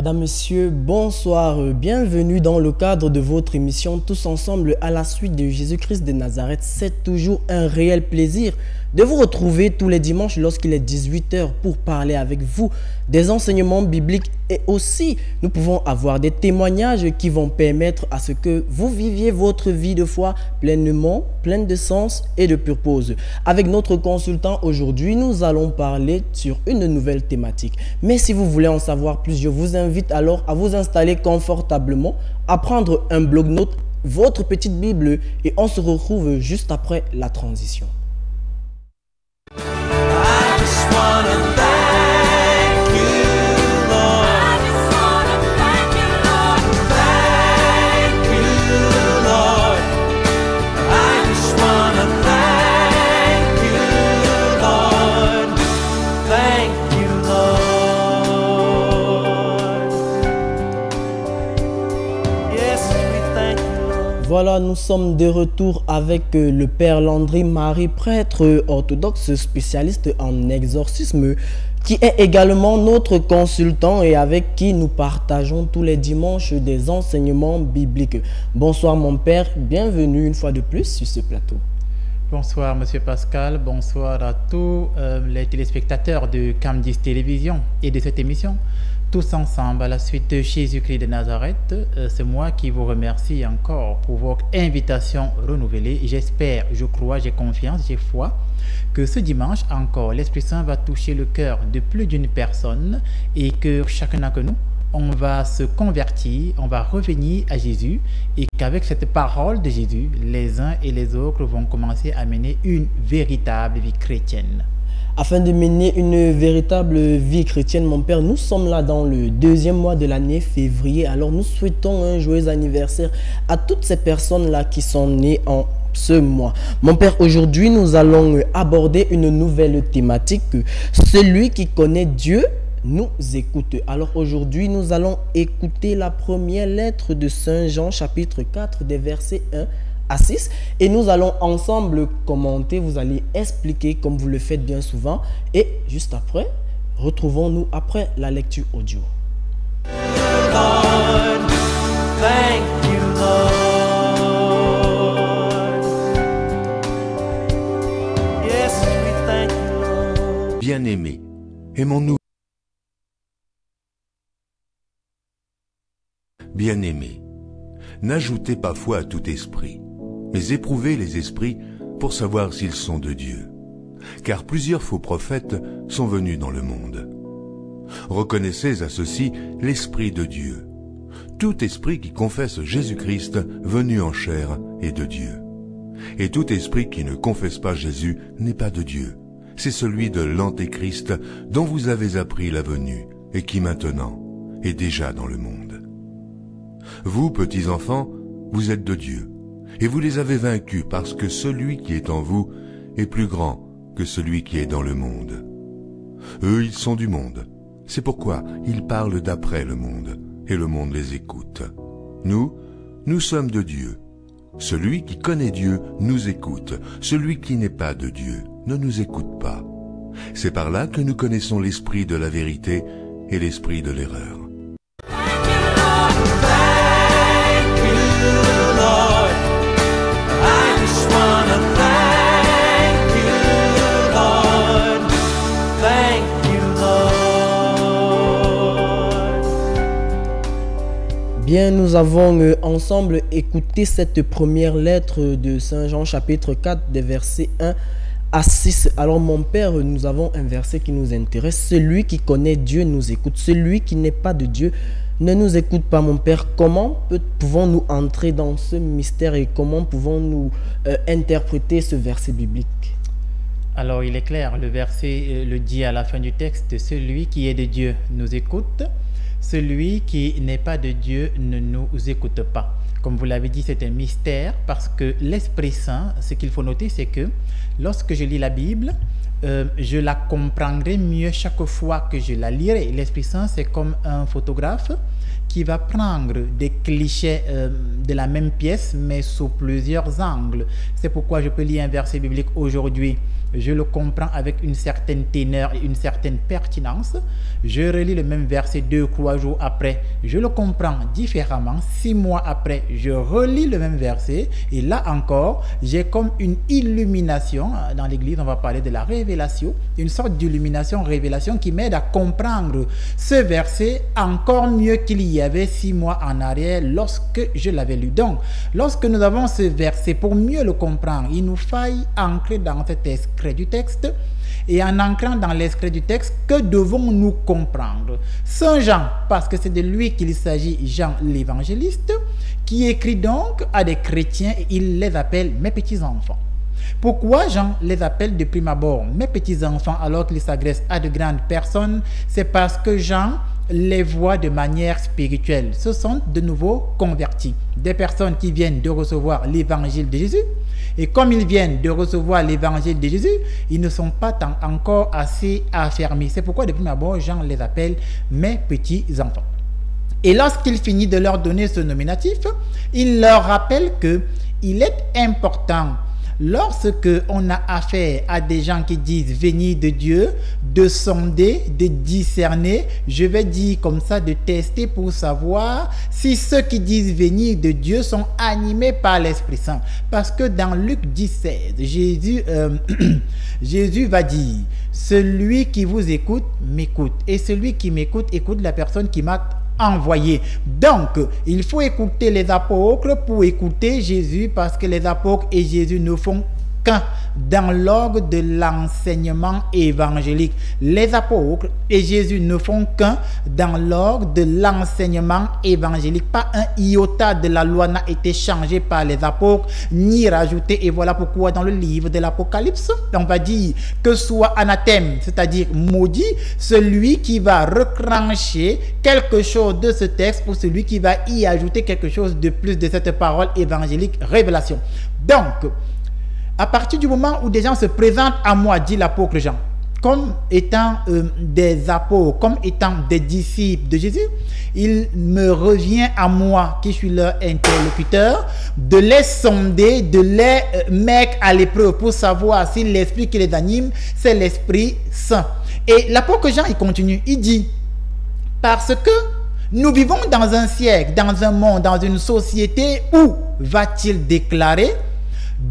Madame, Monsieur, bonsoir, bienvenue dans le cadre de votre émission Tous ensemble à la suite de Jésus-Christ de Nazareth. C'est toujours un réel plaisir de vous retrouver tous les dimanches lorsqu'il est 18 h pour parler avec vous des enseignements bibliques et aussi nous pouvons avoir des témoignages qui vont permettre à ce que vous viviez votre vie de foi pleinement, pleine de sens et de purpose. Avec notre consultant aujourd'hui, nous allons parler sur une nouvelle thématique. Mais si vous voulez en savoir plus, je vous invite alors à vous installer confortablement, à prendre un bloc-notes, votre petite Bible et on se retrouve juste après la transition. I just wanna thank you, Lord. I just wanna thank you, Lord. Thank you, Lord. I just wanna thank you, Lord. Thank you, Lord. Yes, we thank you, Lord. Voilà, nous sommes de retour avec le Père Landry Marie, prêtre orthodoxe spécialiste en exorcisme, qui est également notre consultant et avec qui nous partageons tous les dimanches des enseignements bibliques. Bonsoir mon Père, bienvenue une fois de plus sur ce plateau. Bonsoir Monsieur Pascal, bonsoir à tous les téléspectateurs de Cam10 Télévision et de cette émission. Tous ensemble à la suite de Jésus-Christ de Nazareth, c'est moi qui vous remercie encore pour votre invitation renouvelée. J'espère, je crois, j'ai confiance, j'ai foi que ce dimanche encore, l'Esprit Saint va toucher le cœur de plus d'une personne et que chacun d'entre nous, on va se convertir, on va revenir à Jésus et qu'avec cette parole de Jésus, les uns et les autres vont commencer à mener une véritable vie chrétienne. Afin de mener une véritable vie chrétienne, mon Père, nous sommes là dans le deuxième mois de l'année, février. Alors nous souhaitons un joyeux anniversaire à toutes ces personnes-là qui sont nées en ce mois. Mon Père, aujourd'hui, nous allons aborder une nouvelle thématique. Celui qui connaît Dieu nous écoute. Alors aujourd'hui, nous allons écouter la première lettre de Saint Jean, chapitre 4, des versets 1 à 6. Et nous allons ensemble commenter, vous allez expliquer comme vous le faites bien souvent. Et juste après, retrouvons-nous après la lecture audio. Lord, thank you, Lord. Yes, we thank you, Lord. Bien-aimés, aimons-nous. Bien-aimés, n'ajoutez pas foi à tout esprit, mais éprouvez les esprits pour savoir s'ils sont de Dieu. Car plusieurs faux prophètes sont venus dans le monde. Reconnaissez à ceci l'Esprit de Dieu. Tout esprit qui confesse Jésus-Christ venu en chair est de Dieu. Et tout esprit qui ne confesse pas Jésus n'est pas de Dieu. C'est celui de l'Antéchrist dont vous avez appris la venue et qui maintenant est déjà dans le monde. Vous, petits enfants, vous êtes de Dieu, et vous les avez vaincus parce que celui qui est en vous est plus grand que celui qui est dans le monde. Eux, ils sont du monde, c'est pourquoi ils parlent d'après le monde, et le monde les écoute. Nous sommes de Dieu. Celui qui connaît Dieu nous écoute, celui qui n'est pas de Dieu ne nous écoute pas. C'est par là que nous connaissons l'esprit de la vérité et l'esprit de l'erreur. Bien, nous avons ensemble écouté cette première lettre de Saint Jean chapitre 4 des versets 1 à 6. Alors mon Père, nous avons un verset qui nous intéresse. Celui qui connaît Dieu nous écoute. Celui qui n'est pas de Dieu ne nous écoute pas, mon Père. Comment pouvons-nous entrer dans ce mystère et comment pouvons-nous interpréter ce verset biblique? Alors il est clair, le verset le dit à la fin du texte, celui qui est de Dieu nous écoute. Celui qui n'est pas de Dieu ne nous écoute pas. Comme vous l'avez dit, c'est un mystère parce que l'Esprit Saint, ce qu'il faut noter, c'est que lorsque je lis la Bible, je la comprendrai mieux chaque fois que je la lirai. L'Esprit Saint, c'est comme un photographe qui va prendre des clichés de la même pièce, mais sous plusieurs angles. C'est pourquoi je peux lire un verset biblique aujourd'hui. Je le comprends avec une certaine teneur et une certaine pertinence. Je relis le même verset 2 ou 3 jours après. Je le comprends différemment. 6 mois après, je relis le même verset. Et là encore, j'ai comme une illumination. Dans l'église, on va parler de la révélation. Une sorte d'illumination, révélation qui m'aide à comprendre ce verset encore mieux qu'il y avait 6 mois en arrière lorsque je l'avais lu. Donc, lorsque nous avons ce verset, pour mieux le comprendre, il nous faille ancrer dans cet escrit du texte, et en ancrant dans l'esprit du texte, que devons-nous comprendre? Saint Jean, parce que c'est de lui qu'il s'agit, Jean l'évangéliste, qui écrit donc à des chrétiens et il les appelle mes petits-enfants. Pourquoi Jean les appelle de prime abord mes petits-enfants alors qu'il s'adresse à de grandes personnes? C'est parce que Jean les voit de manière spirituelle. Ce sont de nouveaux convertis, des personnes qui viennent de recevoir l'évangile de Jésus. Et comme ils viennent de recevoir l'évangile de Jésus, ils ne sont pas encore assez affermis. C'est pourquoi de prime abord, Jean les appelle mes petits-enfants. Et lorsqu'il finit de leur donner ce nominatif, il leur rappelle qu'il est important, lorsque on a affaire à des gens qui disent venir de Dieu, de sonder, de discerner, je vais dire comme ça, de tester pour savoir si ceux qui disent venir de Dieu sont animés par l'Esprit Saint. Parce que dans Luc 17, Jésus va dire, celui qui vous écoute, m'écoute. Et celui qui m'écoute, écoute la personne qui m'a envoyé. Donc, il faut écouter les apôtres pour écouter Jésus, parce que les apôtres et Jésus ne font qu'un dans l'ordre de l'enseignement évangélique. Les apôtres et Jésus ne font qu'un dans l'ordre de l'enseignement évangélique. Pas un iota de la loi n'a été changé par les apôtres ni rajouté. Et voilà pourquoi dans le livre de l'Apocalypse, on va dire que soit anathème, c'est-à-dire maudit, celui qui va retrancher quelque chose de ce texte ou celui qui va y ajouter quelque chose de plus de cette parole évangélique, révélation. Donc, à partir du moment où des gens se présentent à moi, dit l'apôtre Jean, comme étant des apôtres, comme étant des disciples de Jésus, il me revient à moi, qui suis leur interlocuteur, de les sonder, de les mettre à l'épreuve pour savoir si l'esprit qui les anime, c'est l'Esprit Saint. Et l'apôtre Jean, il continue, il dit, parce que nous vivons dans un siècle, dans un monde, dans une société où, va-t-il déclarer,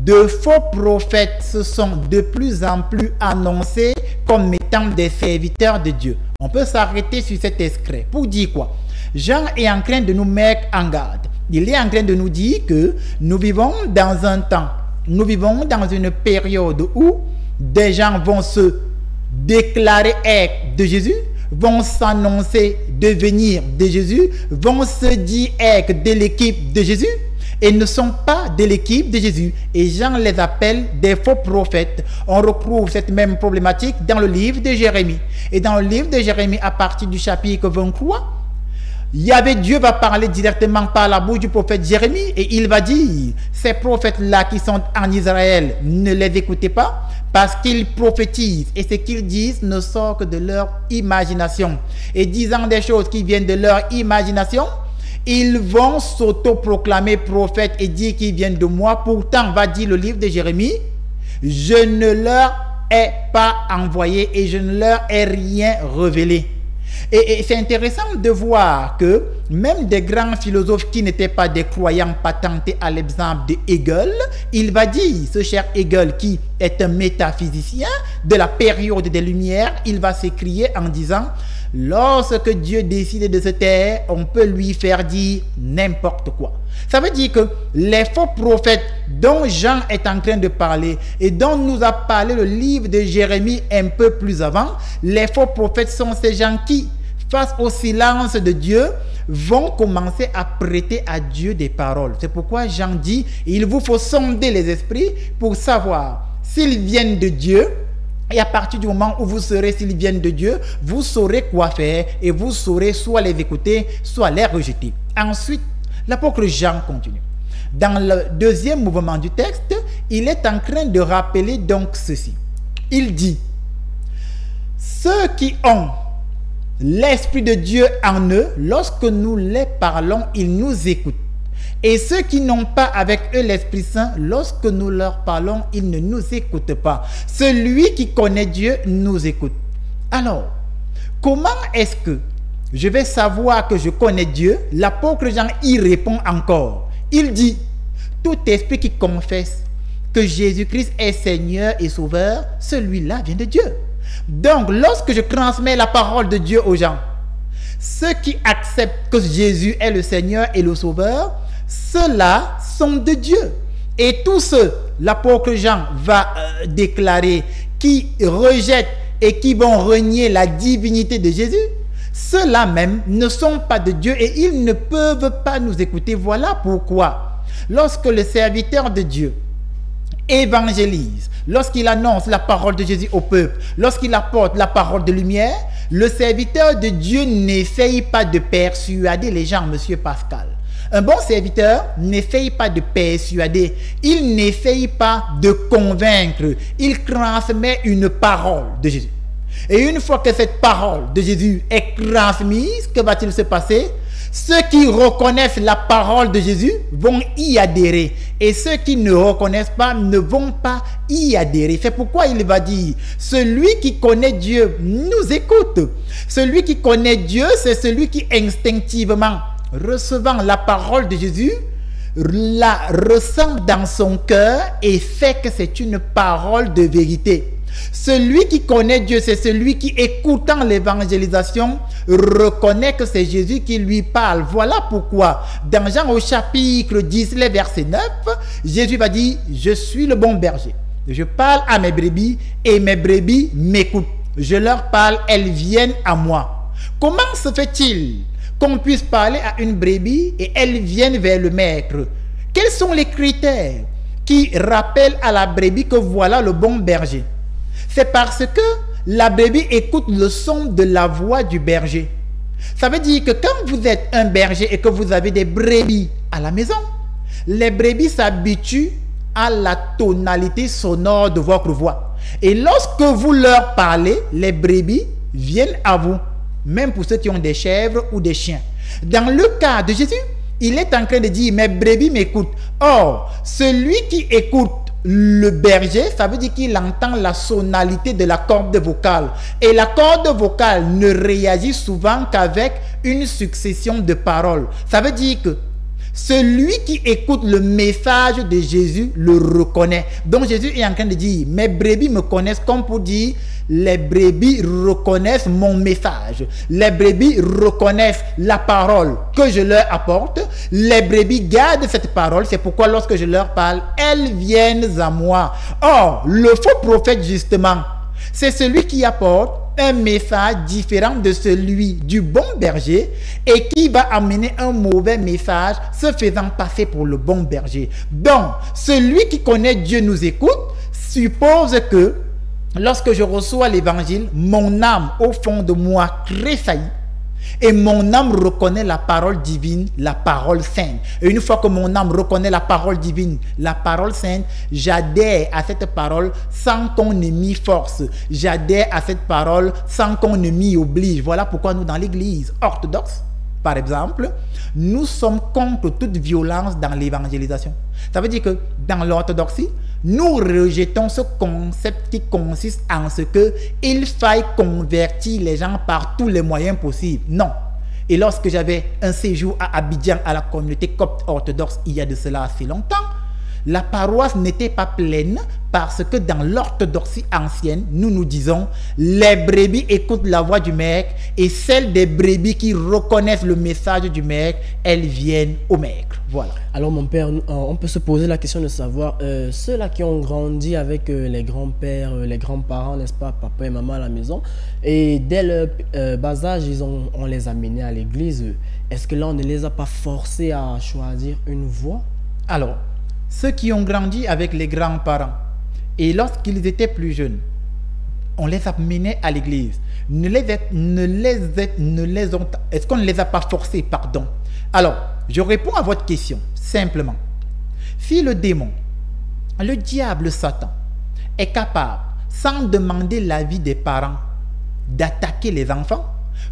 de faux prophètes se sont de plus en plus annoncés comme étant des serviteurs de Dieu. On peut s'arrêter sur cet extrait pour dire quoi? Jean est en train de nous mettre en garde. Il est en train de nous dire que nous vivons dans un temps, nous vivons dans une période où des gens vont se déclarer être de Jésus, vont s'annoncer devenir de Jésus, vont se dire être de l'équipe de Jésus, et ne sont pas de l'équipe de Jésus. Et Jean les appelle des faux prophètes. On retrouve cette même problématique dans le livre de Jérémie. Et dans le livre de Jérémie, à partir du chapitre 23, Dieu va parler directement par la bouche du prophète Jérémie et il va dire, ces prophètes-là qui sont en Israël, ne les écoutez pas parce qu'ils prophétisent et ce qu'ils disent ne sort que de leur imagination. Et disant des choses qui viennent de leur imagination, ils vont s'auto-proclamer prophètes et dire qu'ils viennent de moi. Pourtant, va dire le livre de Jérémie, je ne leur ai pas envoyé et je ne leur ai rien révélé. Et c'est intéressant de voir que même des grands philosophes qui n'étaient pas des croyants patentés à l'exemple de Hegel, il va dire, ce cher Hegel qui est un métaphysicien de la période des Lumières, il va s'écrier en disant, lorsque Dieu décide de se taire, on peut lui faire dire n'importe quoi. Ça veut dire que les faux prophètes dont Jean est en train de parler et dont nous a parlé le livre de Jérémie un peu plus avant, les faux prophètes sont ces gens qui, face au silence de Dieu, vont commencer à prêter à Dieu des paroles. C'est pourquoi Jean dit, il vous faut sonder les esprits pour savoir s'ils viennent de Dieu. Et à partir du moment où vous saurez s'ils viennent de Dieu, vous saurez quoi faire et vous saurez soit les écouter, soit les rejeter. Ensuite, l'apôtre Jean continue. Dans le deuxième mouvement du texte, il est en train de rappeler donc ceci. Il dit, ceux qui ont l'Esprit de Dieu en eux, lorsque nous les parlons, ils nous écoutent. Et ceux qui n'ont pas avec eux l'Esprit Saint, lorsque nous leur parlons, ils ne nous écoutent pas. Celui qui connaît Dieu nous écoute. Alors, comment est-ce que je vais savoir que je connais Dieu? L'apôtre Jean y répond encore. Il dit, tout esprit qui confesse que Jésus-Christ est Seigneur et Sauveur, celui-là vient de Dieu. Donc, lorsque je transmets la parole de Dieu aux gens, ceux qui acceptent que Jésus est le Seigneur et le Sauveur, ceux-là sont de Dieu. Et tous ceux, l'apôtre Jean va déclarer, qui rejettent et qui vont renier la divinité de Jésus, ceux-là même ne sont pas de Dieu et ils ne peuvent pas nous écouter. Voilà pourquoi, lorsque le serviteur de Dieu évangélise, lorsqu'il annonce la parole de Jésus au peuple, lorsqu'il apporte la parole de lumière, le serviteur de Dieu n'essaye pas de persuader les gens, monsieur Pascal. Un bon serviteur n'essaye pas de persuader, il n'essaye pas de convaincre, il transmet une parole de Jésus. Et une fois que cette parole de Jésus est transmise, que va-t-il se passer? Ceux qui reconnaissent la parole de Jésus vont y adhérer. Et ceux qui ne reconnaissent pas ne vont pas y adhérer. C'est pourquoi il va dire, celui qui connaît Dieu nous écoute. Celui qui connaît Dieu, c'est celui qui instinctivement, recevant la parole de Jésus, la ressent dans son cœur et fait que c'est une parole de vérité. Celui qui connaît Dieu, c'est celui qui, écoutant l'évangélisation, reconnaît que c'est Jésus qui lui parle. Voilà pourquoi, dans Jean au chapitre 10, le verset 9, Jésus va dire, je suis le bon berger. Je parle à mes brebis et mes brebis m'écoutent. Je leur parle, elles viennent à moi. Comment se fait-il qu'on puisse parler à une brebis et elles viennent vers le maître? Quels sont les critères qui rappellent à la brebis que voilà le bon berger? C'est parce que la brebis écoute le son de la voix du berger. Ça veut dire que quand vous êtes un berger et que vous avez des brebis à la maison, les brebis s'habituent à la tonalité sonore de votre voix. Et lorsque vous leur parlez, les brebis viennent à vous, même pour ceux qui ont des chèvres ou des chiens. Dans le cas de Jésus, il est en train de dire, mes brebis m'écoutent. Or, celui qui écoute le berger, ça veut dire qu'il entend la sonalité de la corde vocale. Et la corde vocale ne réagit souvent qu'avec une succession de paroles. Ça veut dire que celui qui écoute le message de Jésus le reconnaît. Donc Jésus est en train de dire, mes brebis me connaissent, comme pour dire, les brebis reconnaissent mon message. Les brebis reconnaissent la parole que je leur apporte. Les brebis gardent cette parole. C'est pourquoi lorsque je leur parle, elles viennent à moi. Or, le faux prophète, justement, c'est celui qui apporte un message différent de celui du bon berger et qui va amener un mauvais message se faisant passer pour le bon berger. Donc, celui qui connaît Dieu nous écoute, suppose que lorsque je reçois l'évangile, mon âme au fond de moi tressaillit et mon âme reconnaît la parole divine, la parole sainte. Et une fois que mon âme reconnaît la parole divine, la parole sainte, j'adhère à cette parole sans qu'on ne m'y force. J'adhère à cette parole sans qu'on ne m'y oblige. Voilà pourquoi nous, dans l'église orthodoxe, par exemple, nous sommes contre toute violence dans l'évangélisation. Ça veut dire que dans l'orthodoxie, nous rejetons ce concept qui consiste en ce qu'il faille convertir les gens par tous les moyens possibles. Non. Et lorsque j'avais un séjour à Abidjan à la communauté copte orthodoxe il y a de cela assez longtemps, la paroisse n'était pas pleine parce que dans l'orthodoxie ancienne, nous nous disons, les brebis écoutent la voix du maître et celles des brebis qui reconnaissent le message du maître, elles viennent au maître. Voilà. Alors mon père, on peut se poser la question de savoir, ceux-là qui ont grandi avec les grands-pères, les grands-parents, n'est-ce pas, papa et maman à la maison, et dès leur bas âge, on les a menés à l'église, est-ce que là on ne les a pas forcés à choisir une voie? Alors, ceux qui ont grandi avec les grands-parents et lorsqu'ils étaient plus jeunes, on les a menés à l'église. Est-ce qu'on ne les a pas forcés, pardon? Alors, je réponds à votre question simplement. Si le démon, le diable Satan, est capable, sans demander l'avis des parents, d'attaquer les enfants,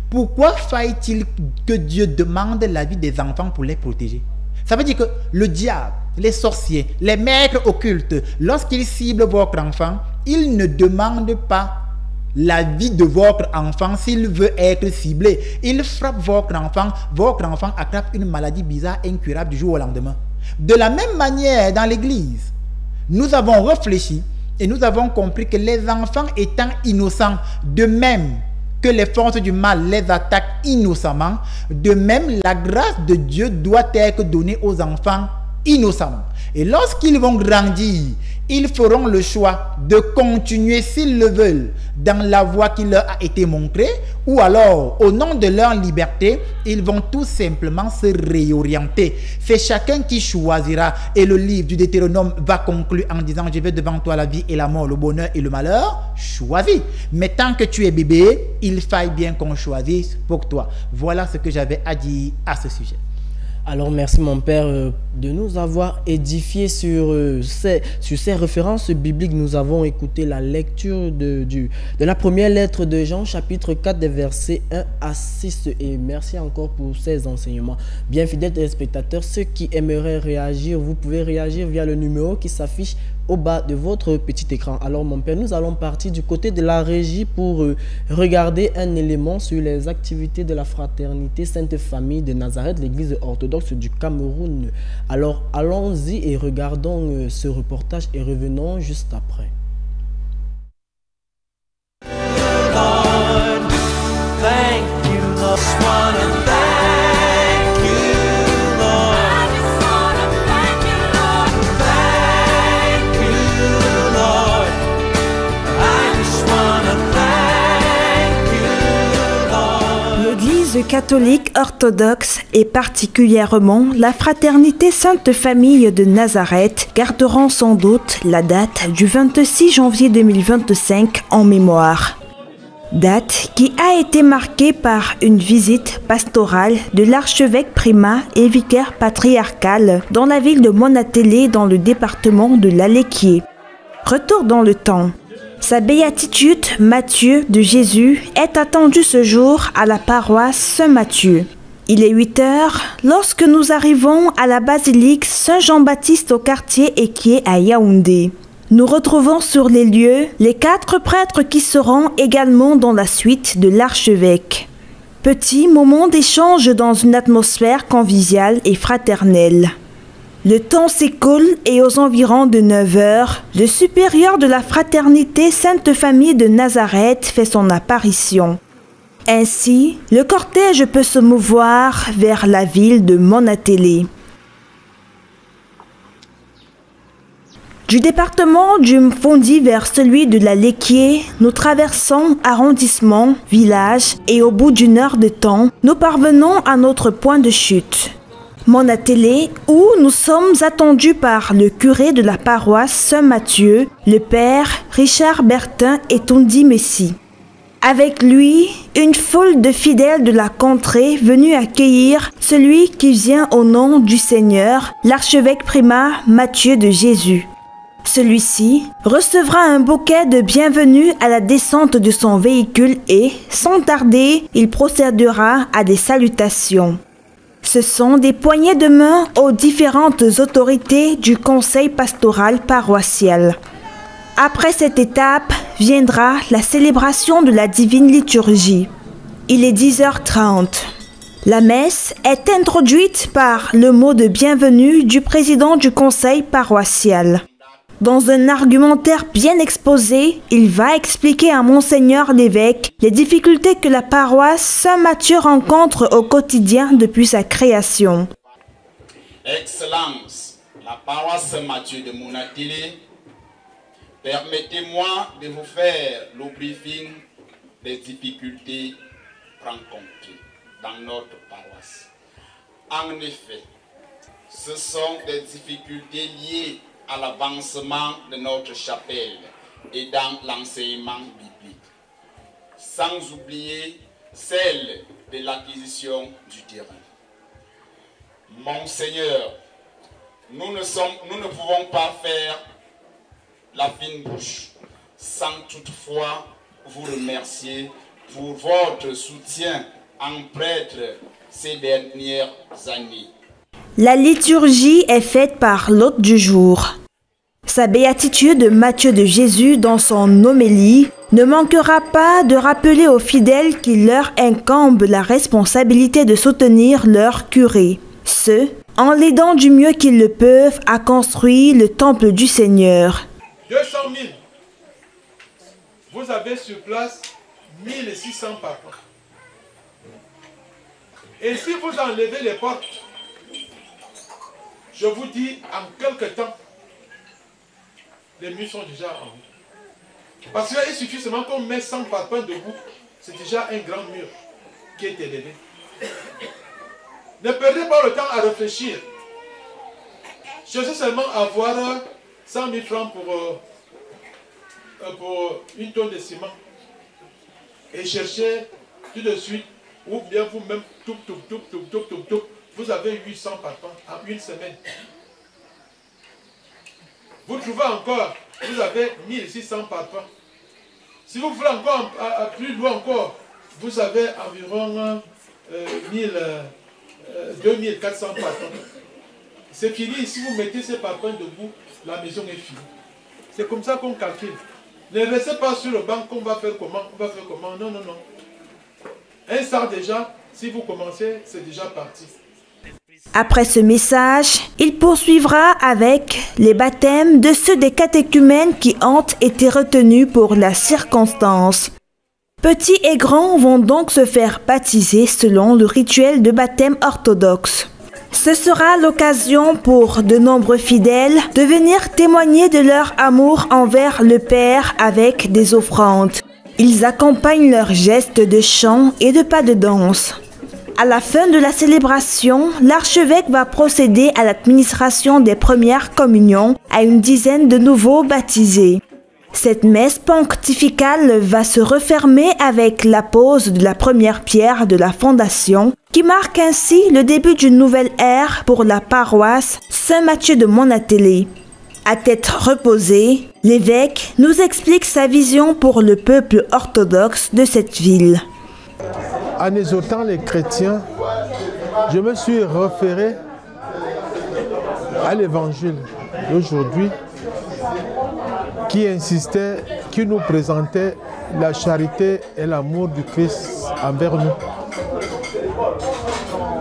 Pourquoi faille-t-il que Dieu demande la vie des enfants pour les protéger? Ça veut dire que le diable, les sorciers, les maîtres occultes, lorsqu'ils ciblent votre enfant, ils ne demandent pas la vie de votre enfant s'il veut être ciblé. Ils frappent votre enfant attrape une maladie bizarre, incurable du jour au lendemain. De la même manière, dans l'église, nous avons réfléchi et nous avons compris que les enfants étant innocents, de même que les forces du mal les attaquent innocemment, de même la grâce de Dieu doit être donnée aux enfants innocemment. Et lorsqu'ils vont grandir, ils feront le choix de continuer, s'ils le veulent, dans la voie qui leur a été montrée, ou alors, au nom de leur liberté, ils vont tout simplement se réorienter. C'est chacun qui choisira. Et le livre du Deutéronome va conclure en disant: je vais devant toi la vie et la mort, le bonheur et le malheur. Choisis. Mais tant que tu es bébé, il faille bien qu'on choisisse pour toi. Voilà ce que j'avais à dire à ce sujet. Alors merci mon père de nous avoir édifié sur ces références bibliques. Nous avons écouté la lecture de la première lettre de Jean, chapitre 4, des versets 1 à 6. Et merci encore pour ces enseignements. Bien fidèles téléspectateurs, ceux qui aimeraient réagir, vous pouvez réagir via le numéro qui s'affiche au bas de votre petit écran. Alors mon père, nous allons partir du côté de la régie pour regarder un élément sur les activités de la fraternité Sainte Famille de Nazareth, l'église orthodoxe du Cameroun. Alors allons-y et regardons ce reportage et revenons juste après. Lord, thank you, Lord. Just wanna thank you, Lord. I just wanna thank you, Lord. Thank you, Lord. I just wanna thank you, Lord. L'Église catholique orthodoxe et particulièrement la fraternité Sainte Famille de Nazareth garderont sans doute la date du 26 janvier 2025 en mémoire. Date qui a été marquée par une visite pastorale de l'archevêque primat et vicaire patriarcal dans la ville de Monatélé dans le département de l'Aléquier. Retour dans le temps. Sa béatitude Matthieu de Jésus est attendue ce jour à la paroisse Saint-Matthieu. Il est 8 heures lorsque nous arrivons à la basilique Saint-Jean-Baptiste au quartier Équier à Yaoundé. Nous retrouvons sur les lieux les 4 prêtres qui seront également dans la suite de l'archevêque. Petit moment d'échange dans une atmosphère conviviale et fraternelle. Le temps s'écoule et aux environs de 9 heures, le supérieur de la fraternité Sainte Famille de Nazareth fait son apparition. Ainsi, le cortège peut se mouvoir vers la ville de Monatélé. Du département du Mfondi vers celui de l'Aléquier, nous traversons arrondissement, village et au bout d'une heure de temps, nous parvenons à notre point de chute. Monatélé, où nous sommes attendus par le curé de la paroisse Saint-Matthieu, le père Richard Bertin et Tondi Messi. Avec lui, une foule de fidèles de la contrée venus accueillir celui qui vient au nom du Seigneur, l'archevêque primat Matthieu de Jésus. Celui-ci recevra un bouquet de bienvenue à la descente de son véhicule et, sans tarder, il procédera à des salutations. Ce sont des poignées de main aux différentes autorités du conseil pastoral paroissial. Après cette étape viendra la célébration de la divine liturgie. Il est 10h30. La messe est introduite par le mot de bienvenue du président du conseil paroissial. Dans un argumentaire bien exposé, il va expliquer à Monseigneur l'évêque les difficultés que la paroisse Saint-Matthieu rencontre au quotidien depuis sa création. Excellence, la paroisse Saint-Matthieu de Monatélé, permettez-moi de vous faire le briefing des difficultés rencontrées dans notre paroisse. En effet, ce sont des difficultés liées à l'avancement de notre chapelle et dans l'enseignement biblique, sans oublier celle de l'acquisition du terrain. Monseigneur, nous ne pouvons pas faire la fine bouche sans toutefois vous remercier pour votre soutien en prêtre ces dernières années. La liturgie est faite par l'hôte du jour. Sa béatitude Matthieu de Jésus dans son homélie ne manquera pas de rappeler aux fidèles qu'il leur incombe la responsabilité de soutenir leur curé. Ce, en l'aidant du mieux qu'ils le peuvent à construire le temple du Seigneur. 200 000. Vous avez sur place 1600 papas. Et si vous enlevez les portes, je vous dis, en quelque temps, les murs sont déjà en haut. Parce qu'il suffit seulement qu'on met 100 papas debout, c'est déjà un grand mur qui est élevé. Ne perdez pas le temps à réfléchir. Cherchez seulement à avoir 100 000 francs pour une tonne de ciment. Et cherchez tout de suite, ou bien vous-même, vous avez 800 papas en une semaine. Vous trouvez encore, vous avez 1600 papas. Si vous voulez encore plus loin encore, vous avez environ 2400 papas. C'est fini, si vous mettez ces papas debout, la maison est finie. C'est comme ça qu'on calcule. Ne restez pas sur le banc qu'on va faire comment, Non, non, non. Un sort déjà, si vous commencez, c'est déjà parti. Après ce message, il poursuivra avec les baptêmes de ceux des catéchumènes qui ont été retenus pour la circonstance. Petits et grands vont donc se faire baptiser selon le rituel de baptême orthodoxe. Ce sera l'occasion pour de nombreux fidèles de venir témoigner de leur amour envers le Père avec des offrandes. Ils accompagnent leurs gestes de chant et de pas de danse. À la fin de la célébration, l'archevêque va procéder à l'administration des premières communions à une dizaine de nouveaux baptisés. Cette messe pontificale va se refermer avec la pose de la première pierre de la fondation, qui marque ainsi le début d'une nouvelle ère pour la paroisse Saint-Mathieu de Monatélé. À tête reposée, l'évêque nous explique sa vision pour le peuple orthodoxe de cette ville. En exhortant les chrétiens, je me suis référé à l'évangile d'aujourd'hui qui nous présentait la charité et l'amour du Christ envers nous.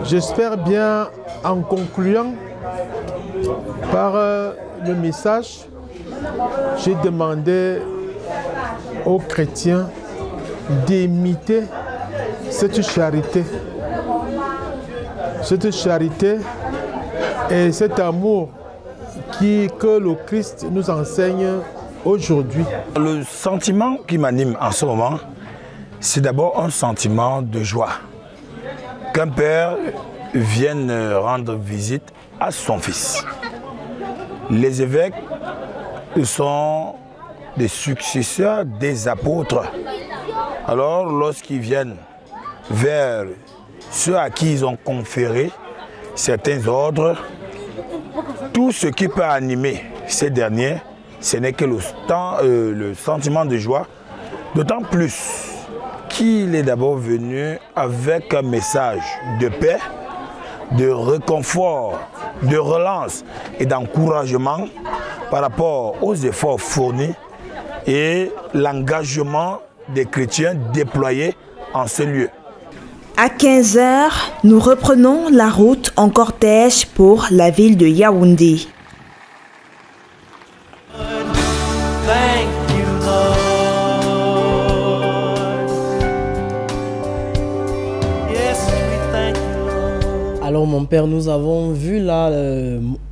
J'espère bien, en concluant par le message, j'ai demandé aux chrétiens d'imiter cette charité et cet amour que le Christ nous enseigne aujourd'hui. Le sentiment qui m'anime en ce moment, c'est d'abord un sentiment de joie. Qu'un père vienne rendre visite à son fils. Les évêques sont des successeurs des apôtres. Alors, lorsqu'ils viennent vers ceux à qui ils ont conféré certains ordres, tout ce qui peut animer ces derniers, ce n'est que le sentiment de joie, d'autant plus qu'il est d'abord venu avec un message de paix, de réconfort, de relance et d'encouragement par rapport aux efforts fournis et l'engagement des chrétiens déployés en ce lieu. À 15 h, nous reprenons la route en cortège pour la ville de Yaoundé. Thank you, Lord. Yes, we thank you, Lord. Alors mon père, nous avons vu là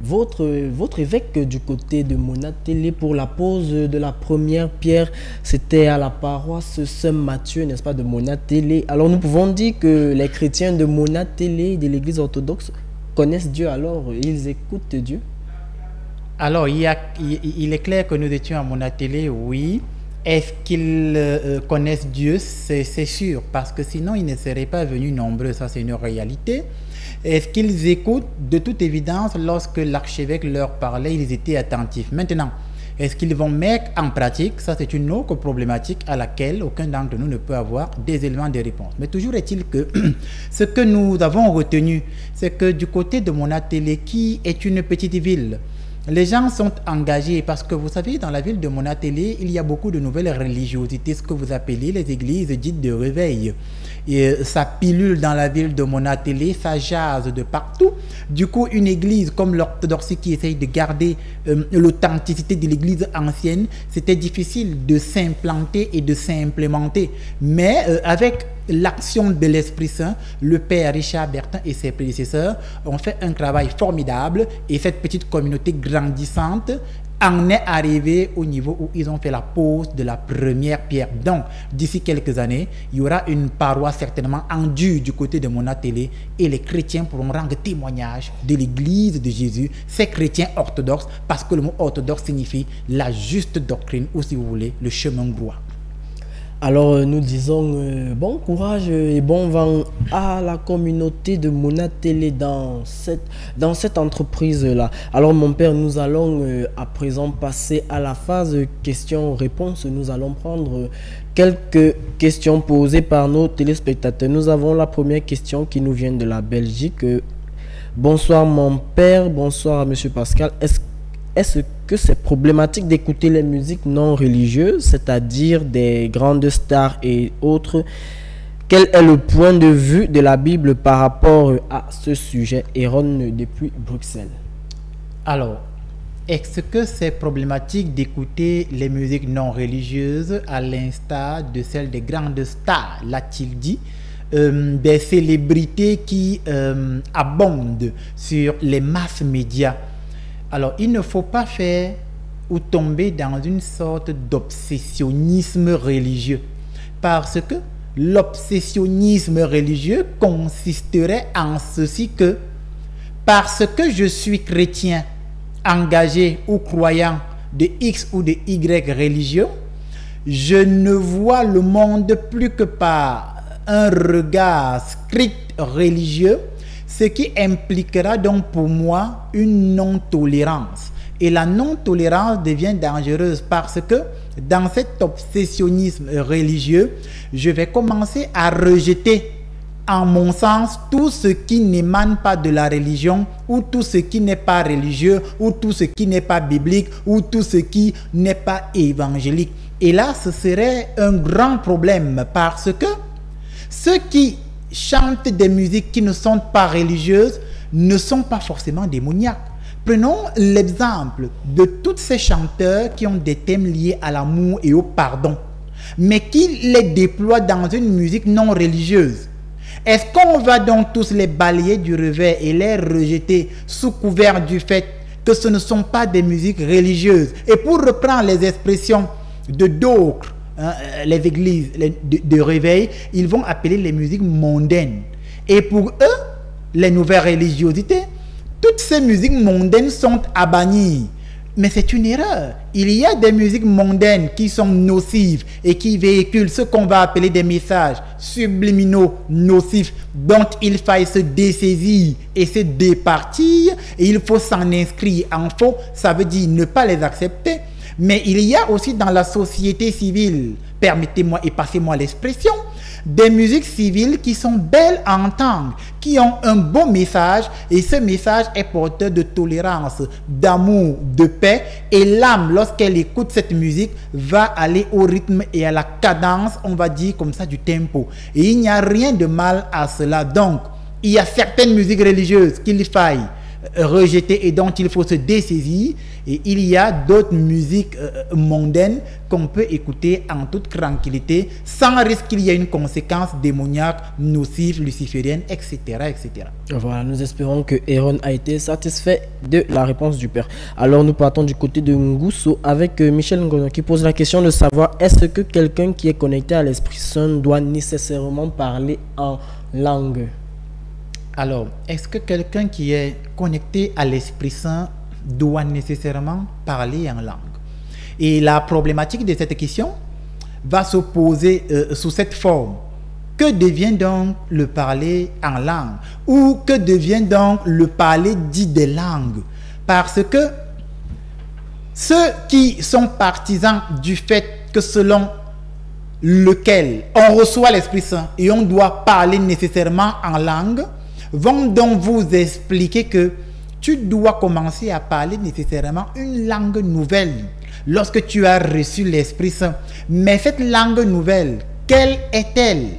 votre évêque du côté de Monatélé pour la pose de la première pierre. C'était à la paroisse Saint-Mathieu, n'est-ce pas, de Monatélé. Alors nous pouvons dire que les chrétiens de Monatélé, de l'église orthodoxe, connaissent Dieu, alors ils écoutent Dieu. Alors il est clair que nous étions à Monatélé, oui. Est-ce qu'ils connaissent Dieu? C'est sûr, parce que sinon ils ne seraient pas venus nombreux, ça c'est une réalité. Est-ce qu'ils écoutent? De toute évidence, lorsque l'archevêque leur parlait, ils étaient attentifs. Maintenant, Est-ce qu'ils vont mettre en pratique? Ça, c'est une autre problématique à laquelle aucun d'entre nous ne peut avoir des éléments de réponse. Mais toujours est-il que ce que nous avons retenu, c'est que du côté de Monatélé, qui est une petite ville, les gens sont engagés parce que vous savez, dans la ville de Monatélé, il y a beaucoup de nouvelles religiosités, ce que vous appelez les églises dites de réveil. Et ça pilule dans la ville de Monatélé, ça jase de partout. Du coup, une église comme l'orthodoxie qui essaye de garder l'authenticité de l'église ancienne, c'était difficile de s'implanter et de s'implémenter. Mais avec l'action de l'Esprit Saint, le Père Richard Bertin et ses prédécesseurs ont fait un travail formidable et cette petite communauté grandissante en est arrivé au niveau où ils ont fait la pose de la première pierre. Donc, d'ici quelques années, il y aura une paroisse certainement en dur du côté de Monatélé et les chrétiens pourront rendre témoignage de l'église de Jésus, ces chrétiens orthodoxes, parce que le mot orthodoxe signifie la juste doctrine ou, si vous voulez, le chemin droit. Alors nous disons bon courage et bon vent à la communauté de Monatélé dans cette entreprise-là. Alors mon père, nous allons à présent passer à la phase questions-réponses. Nous allons prendre quelques questions posées par nos téléspectateurs. Nous avons la première question qui nous vient de la Belgique. Bonsoir mon père, bonsoir à monsieur Pascal. Est-ce que c'est problématique d'écouter les musiques non religieuses, c'est-à-dire des grandes stars et autres? Quel est le point de vue de la Bible par rapport à ce sujet? Aaron depuis Bruxelles. Alors, est-ce que c'est problématique d'écouter les musiques non religieuses à l'instar de celles des grandes stars, l'a-t-il dit, des célébrités qui abondent sur les masses médias? Alors, il ne faut pas faire ou tomber dans une sorte d'obsessionnisme religieux. Parce que l'obsessionnisme religieux consisterait en ceci que, parce que je suis chrétien, engagé ou croyant de X ou de Y religion, je ne vois le monde plus que par un regard strict religieux, ce qui impliquera donc pour moi une non-tolérance. Et la non-tolérance devient dangereuse parce que dans cet obsessionnisme religieux, je vais commencer à rejeter, en mon sens, tout ce qui n'émane pas de la religion, ou tout ce qui n'est pas religieux, ou tout ce qui n'est pas biblique, ou tout ce qui n'est pas évangélique. Et là, ce serait un grand problème parce que ceux qui chantent des musiques qui ne sont pas religieuses ne sont pas forcément démoniaques. Prenons l'exemple de tous ces chanteurs qui ont des thèmes liés à l'amour et au pardon, mais qui les déploient dans une musique non religieuse. Est-ce qu'on va donc tous les balayer du revers et les rejeter sous couvert du fait que ce ne sont pas des musiques religieuses? Et pour reprendre les expressions de d'autres, les églises de réveil, ils vont appeler les musiques mondaines. Et pour eux, les nouvelles religiosités, toutes ces musiques mondaines sont à bannir. Mais c'est une erreur. Il y a des musiques mondaines qui sont nocives et qui véhiculent ce qu'on va appeler des messages subliminaux nocifs dont il faille se dessaisir et se départir. Et il faut s'en inscrire en faux. Ça veut dire ne pas les accepter. Mais il y a aussi dans la société civile, permettez-moi et passez-moi l'expression, des musiques civiles qui sont belles à entendre, qui ont un beau message, et ce message est porteur de tolérance, d'amour, de paix, et l'âme, lorsqu'elle écoute cette musique, va aller au rythme et à la cadence, on va dire comme ça, du tempo. Et il n'y a rien de mal à cela. Donc, il y a certaines musiques religieuses qu'il faille rejeter et dont il faut se dessaisir, et il y a d'autres musiques mondaines qu'on peut écouter en toute tranquillité sans risque qu'il y ait une conséquence démoniaque, nocive, luciférienne, etc., etc. Voilà, nous espérons que Aaron a été satisfait de la réponse du père. Alors nous partons du côté de Ngousso avec Michel Ngono qui pose la question de savoir: est-ce que quelqu'un qui est connecté à l'Esprit Saint doit nécessairement parler en langue? Alors, est-ce que quelqu'un qui est connecté à l'Esprit Saint doit nécessairement parler en langue? Et la problématique de cette question va se poser sous cette forme. Que devient donc le parler en langue? Ou que devient donc le parler dit des langues? Parce que Ceux qui sont partisans du fait que selon lequel on reçoit l'Esprit Saint et on doit parler nécessairement en langue, vont donc vous expliquer que tu dois commencer à parler nécessairement une langue nouvelle lorsque tu as reçu l'Esprit Saint. Mais cette langue nouvelle, quelle est-elle?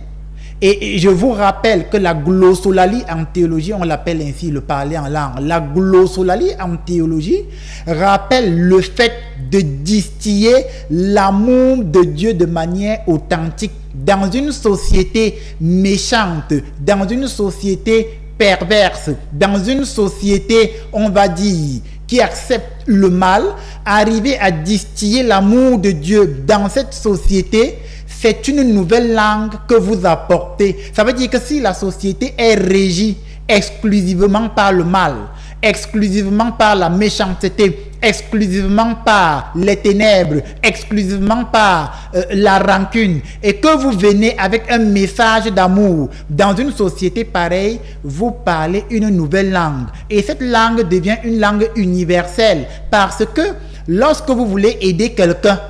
Et je vous rappelle que la glossolalie en théologie, on l'appelle ainsi, le parler en langue. La glossolalie en théologie rappelle le fait de distiller l'amour de Dieu de manière authentique dans une société méchante, dans une société perverse, dans une société, on va dire, qui accepte le mal. Arriver à distiller l'amour de Dieu dans cette société, c'est une nouvelle langue que vous apportez. Ça veut dire que si la société est régie exclusivement par le mal, exclusivement par la méchanceté, exclusivement par les ténèbres, exclusivement par la rancune, et que vous venez avec un message d'amour dans une société pareille, vous parlez une nouvelle langue. Et cette langue devient une langue universelle parce que lorsque vous voulez aider quelqu'un,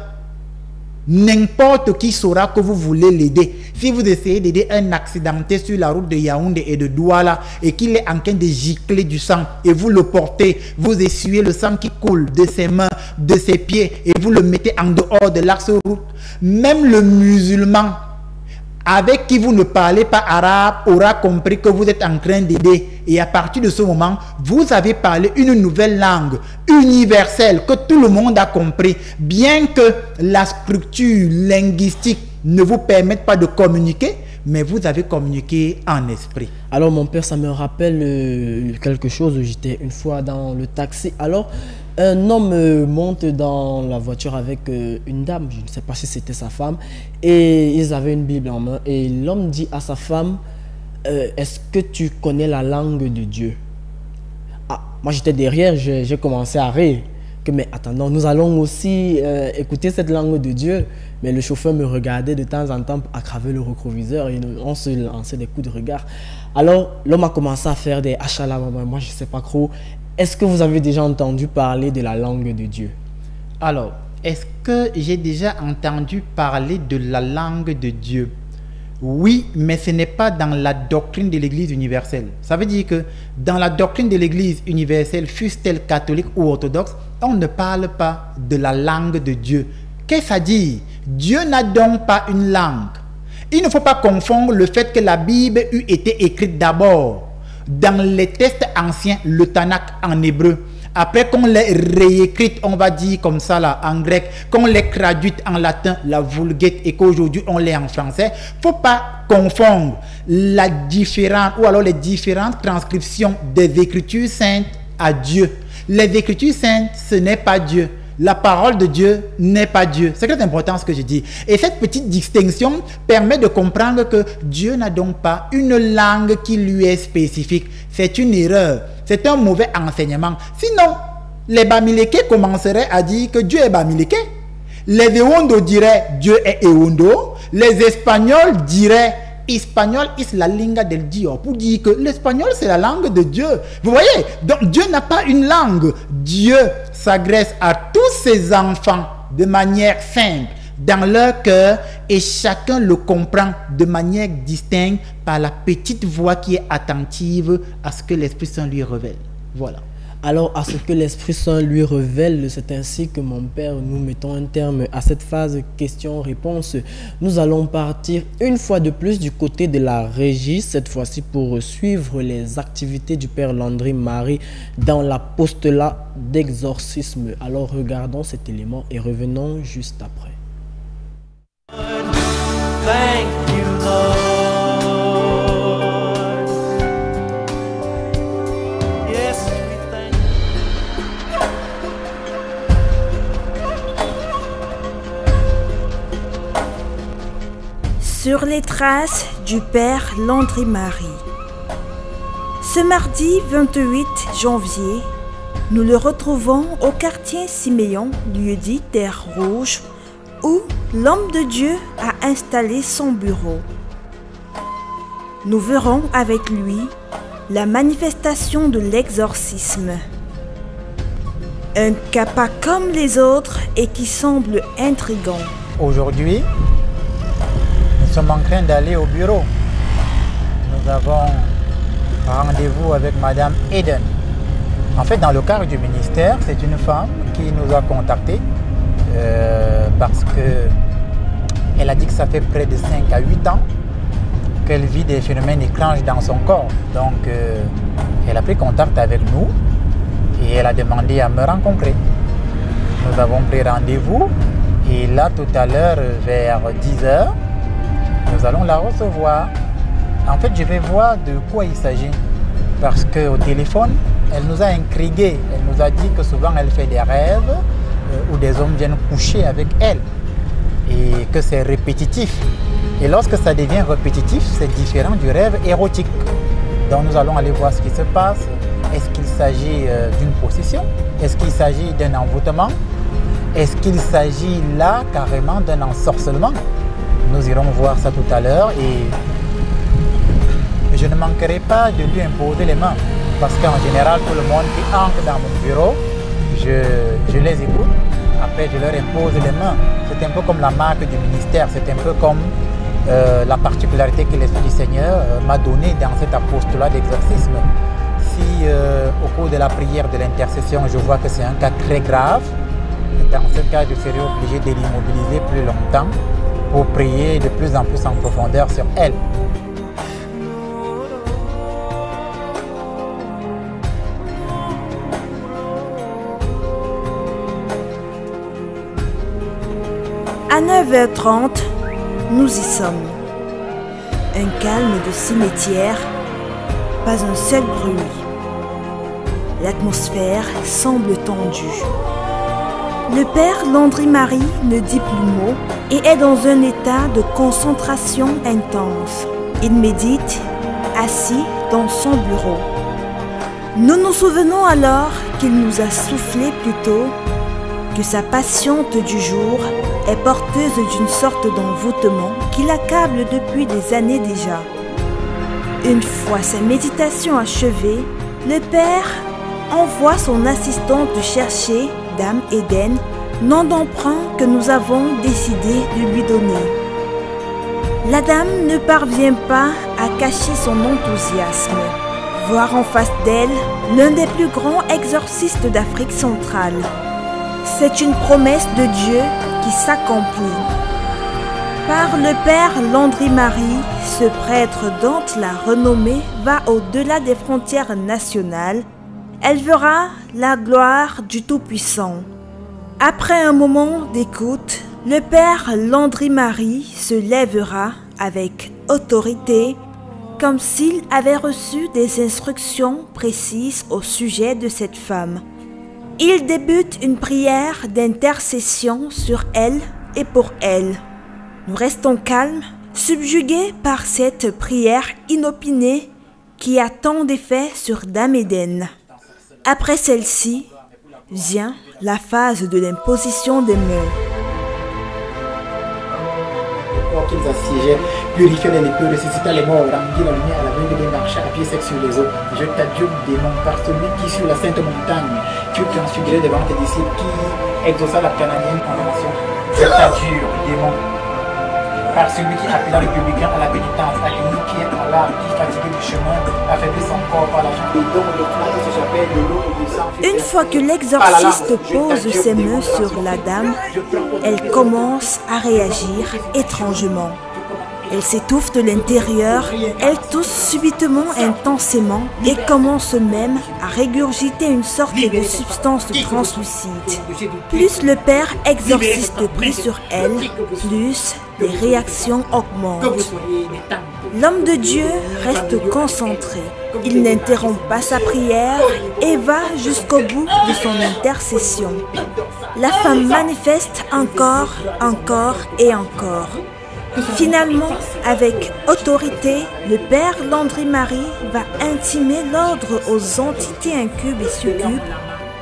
n'importe qui saura que vous voulez l'aider. Si vous essayez d'aider un accidenté sur la route de Yaoundé et de Douala et qu'il est en train de gicler du sang et vous le portez, vous essuyez le sang qui coule de ses mains, de ses pieds et vous le mettez en dehors de l'axe route, même le musulman avec qui vous ne parlez pas arabe aura compris que vous êtes en train d'aider. Et à partir de ce moment, vous avez parlé une nouvelle langue universelle que tout le monde a compris. Bien que la structure linguistique ne vous permette pas de communiquer, mais vous avez communiqué en esprit. Alors mon père, ça me rappelle quelque chose. J'étais une fois dans le taxi. Alors un homme monte dans la voiture avec une dame, je ne sais pas si c'était sa femme, et ils avaient une Bible en main. Et l'homme dit à sa femme, est-ce que tu connais la langue de Dieu? Ah, moi j'étais derrière, j'ai commencé à rire. Mais attendons, nous allons aussi écouter cette langue de Dieu. Mais le chauffeur me regardait de temps en temps à travers le rétroviseur et on se lançait des coups de regard. Alors l'homme a commencé à faire des achala, moi je ne sais pas trop. Est-ce que vous avez déjà entendu parler de la langue de Dieu? Alors, est-ce que j'ai déjà entendu parler de la langue de Dieu? Oui, mais ce n'est pas dans la doctrine de l'Église universelle. Ça veut dire que dans la doctrine de l'Église universelle, fût-elle catholique ou orthodoxe, on ne parle pas de la langue de Dieu. Qu'est-ce que ça dit? Dieu n'a donc pas une langue. Il ne faut pas confondre le fait que la Bible eût été écrite d'abord dans les textes anciens, le Tanakh en hébreu. Après qu'on l'ait réécrite, on va dire comme ça là, en grec, qu'on l'ait traduite en latin, la Vulgate, et qu'aujourd'hui on l'ait en français, il ne faut pas confondre la différente, ou alors les différentes transcriptions des Écritures saintes à Dieu. Les Écritures saintes, ce n'est pas Dieu. La parole de Dieu n'est pas Dieu. C'est très important ce que je dis. Et cette petite distinction permet de comprendre que Dieu n'a donc pas une langue qui lui est spécifique. C'est une erreur. C'est un mauvais enseignement. Sinon, les Bamileke commenceraient à dire que Dieu est Bamileke. Les Ewondo diraient Dieu est Ewondo. Les Espagnols diraient Espagnol is la lingua del Dio, pour dire que l'espagnol c'est la langue de Dieu. Vous voyez, donc Dieu n'a pas une langue. Dieu s'adresse à tous ses enfants de manière simple, dans leur cœur, et chacun le comprend de manière distincte par la petite voix qui est attentive à ce que l'Esprit Saint lui révèle. Voilà. Alors, à ce que l'Esprit Saint lui révèle, c'est ainsi que mon Père, nous mettons un terme à cette phase question-réponse. Nous allons partir une fois de plus du côté de la régie, cette fois-ci pour suivre les activités du Père Landry Marie dans l'apostolat d'exorcisme. Alors, regardons cet élément et revenons juste après. Thank you, Lord. Yes, we thank you. Sur les traces du Père Landry Marie. Ce mardi 28 janvier, nous le retrouvons au quartier Siméon, lieu-dit Terre Rouge, où l'homme de Dieu a installé son bureau. Nous verrons avec lui la manifestation de l'exorcisme. Un cas pas comme les autres et qui semble intrigant. Aujourd'hui, nous sommes en train d'aller au bureau. Nous avons rendez-vous avec Madame Eden. En fait, dans le cadre du ministère, c'est une femme qui nous a contactés parce qu'elle a dit que ça fait près de 5 à 8 ans qu'elle vit des phénomènes étranges dans son corps. Donc, elle a pris contact avec nous et elle a demandé à me rencontrer. Nous avons pris rendez-vous et là, tout à l'heure, vers 10 h, nous allons la recevoir. En fait, je vais voir de quoi il s'agit parce qu'au téléphone, elle nous a intrigués. Elle nous a dit que souvent, elle fait des rêves où des hommes viennent coucher avec elle et que c'est répétitif. Et lorsque ça devient répétitif, c'est différent du rêve érotique. Donc nous allons aller voir ce qui se passe. Est-ce qu'il s'agit d'une possession? Est-ce qu'il s'agit d'un envoûtement? Est-ce qu'il s'agit là carrément d'un ensorcellement? Nous irons voir ça tout à l'heure et je ne manquerai pas de lui imposer les mains. Parce qu'en général, tout le monde qui entre dans mon bureau, je les écoute. Après, je leur impose les mains. C'est un peu comme la marque du ministère. C'est un peu comme la particularité que l'Esprit du Seigneur m'a donnée dans cet apostolat d'exorcisme. Si au cours de la prière de l'intercession, je vois que c'est un cas très grave, dans ce cas, je serai obligé de l'immobiliser plus longtemps pour prier de plus en plus en profondeur sur elle. À 9h30, nous y sommes. Un calme de cimetière, pas un seul bruit. L'atmosphère semble tendue. Le père Landry-Marie ne dit plus mot et est dans un état de concentration intense. Il médite, assis dans son bureau. Nous nous souvenons alors qu'il nous a soufflé plus tôt que sa patiente du jour est porteuse d'une sorte d'envoûtement qui l'accable depuis des années déjà. Une fois sa méditation achevée, le père envoie son assistante chercher Dame Eden, nom d'emprunt que nous avons décidé de lui donner. La dame ne parvient pas à cacher son enthousiasme. Voir en face d'elle l'un des plus grands exorcistes d'Afrique centrale. C'est une promesse de Dieu qui s'accomplit. Par le père Landry-Marie, ce prêtre dont la renommée va au-delà des frontières nationales, elle verra la gloire du Tout-Puissant. Après un moment d'écoute, le père Landry-Marie se lèvera avec autorité, comme s'il avait reçu des instructions précises au sujet de cette femme. Il débute une prière d'intercession sur elle et pour elle. Nous restons calmes, subjugués par cette prière inopinée qui a tant d'effet sur Dame Eden. Après celle-ci, vient la phase de l'imposition des mains. Qu'ils assiégeaient, purifiaient les lépreux, ressuscitaient les morts, rendirent la lumière à l'aveugle des marchaient à pied sec sur les eaux. Je t'adjure, démon, par celui qui sur la sainte montagne, tu transfigurais devant tes disciples, qui exauça la canadienne condamnation. Je t'adjure, démon, par celui qui appela le publicain à la pénitence, accueilli qui est en larmes, qui fatigué du chemin, affaiblit son corps par la jambe et dont le flanc s'échappait de l'eau et du sang. Une fois que l'exorciste pose ses mains sur la dame, elle commence à réagir étrangement. Elle s'étouffe de l'intérieur, elle tousse subitement intensément et commence même à régurgiter une sorte de substance translucide. Plus le père exorciste prie sur elle, plus les réactions augmentent. L'homme de Dieu reste concentré. Il n'interrompt pas sa prière et va jusqu'au bout de son intercession. La femme manifeste encore et encore. Finalement, avec autorité, le père Landry-Marie va intimer l'ordre aux entités incubes et succubes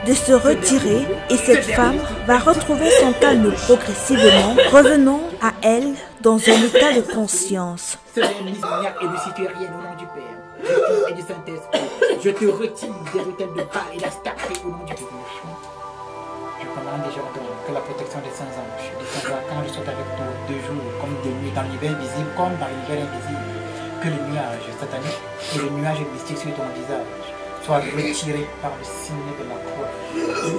de se retirer et cette femme va retrouver son calme progressivement, revenant à elle dans un état de conscience. Et luciférienne au nom du Père, du Fils et du Saint-Esprit, je te retire des autels de Baal et la statue au nom du Père. protection des saints anges, des saints archanges soient avec toi de jour comme de nuit, dans l'hiver visible comme dans l'hiver invisible. Que le nuage satanique et le nuage mystique sur ton visage soient retirés par le signe de la croix.